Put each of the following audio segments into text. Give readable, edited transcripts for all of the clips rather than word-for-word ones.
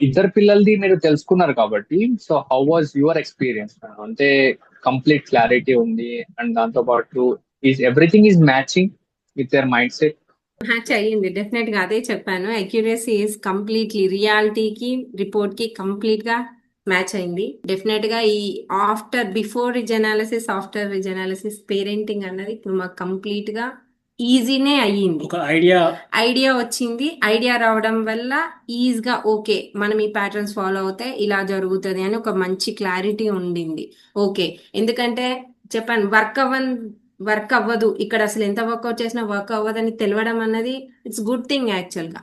ఇద్దరు పిల్లలది మీరు తెలుసుకున్నారు కాబట్టి, so how was your experience? అంటే కంప్లీట్ క్లారిటీ ఉంది అండ్ దాంతో పాటు everything is matching with your mind set. Match అయ్యింది, డెఫినెట్ గా అదే చెప్పాను. అక్యురసీ ఈజ్ కంప్లీట్లీ రియాలిటీకి రిపోర్ట్ కి కంప్లీట్ గా మ్యాచ్ అయింది. డెఫినెట్ గా ఈ before Ritz analysis, after Ritz analysis parenting అన్నది ఇప్పుడు మాకు కంప్లీట్ గా ఈజీనే అయ్యింది. ఒక ఐడియా వచ్చింది. ఐడియా రావడం వల్ల ఈజీగా ఓకే మనం ఈ ప్యాటర్న్స్ ఫాలో అవుతే ఇలా జరుగుతుంది అని ఒక మంచి క్లారిటీ ఉండింది. ఓకే, ఎందుకంటే చెప్పాను వర్క్ అవ్వదు ఇక్కడ, అసలు ఎంత వర్కౌట్ చేసినా వర్క్ అవ్వదని తెలవడం అన్నది ఇట్స్ గుడ్ థింగ్. యాక్చువల్ గా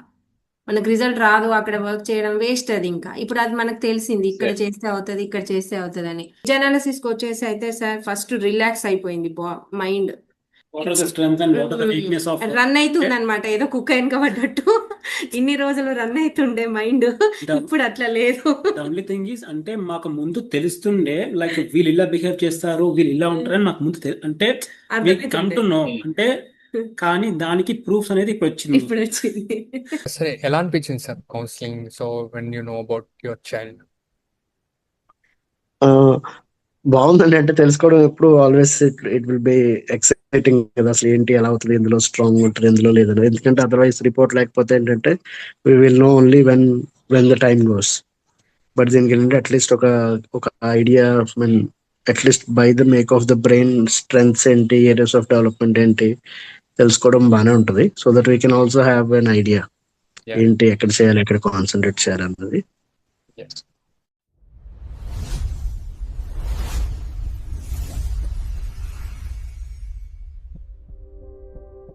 మనకు రిజల్ట్ రాదు, అక్కడ వర్క్ చేయడం వేస్ట్. అది ఇంకా ఇప్పుడు అది మనకు తెలిసింది, ఇక్కడ చేస్తే అవుతుంది, ఇక్కడ చేస్తే అవుతుంది అని. అనాలిసిస్ కి వచ్చేసి అయితే సార్ ఫస్ట్ రిలాక్స్ అయిపోయింది మైండ్. రన్ అవుతుంది అనమాట, ఏదో కుక్క వెనక పడ్డట్టు. ఇన్ని రోజులు రన్ అవుతుండే మైండ్, ఇప్పుడు అట్లా లేదు. ఓన్లీ థింగ్ ఈస్ అంటే మాకు ముందు తెలుస్తుండే లైక్ వీళ్ళు ఇలా బిహేవ్ చేస్తారు, వీళ్ళు ఇలా ఉంటారని మాకు ముందు అంటే కమ్ టు నో అంటే, కానీ దానికి ప్రూఫ్స్ అనేది ఇప్పుడు వచ్చింది. సరే, ఎలా అనిపించింది sir counselling? So when you know about your child. బాగుందండి. అంటే తెలుసుకోవడం ఎప్పుడు always it will be exciting కదా. అసలు ఏంటి, ఎలా అవుతుంది, ఎందులో స్ట్రాంగ్ ఉంటుంది, ఎందులో లేదని. ఎందుకంటే అదర్వైజ్ రిపోర్ట్ లేకపోతే ఏంటంటే we will know only when the time goes. But దీనికి ఏంటంటే అట్లీస్ట్ ఒక idea, mean at least by the make of the brain strengths ఏంటి, ఏరియాస్ ఆఫ్ డెవలప్మెంట్ ఏంటి తెలుసుకోవడం బాగానే ఉంటుంది. So that we can also have an idea ఏంటి, ఎక్కడ చేయాలి, ఎక్కడ కాన్సన్ట్రేట్ చేయాలి అన్నది.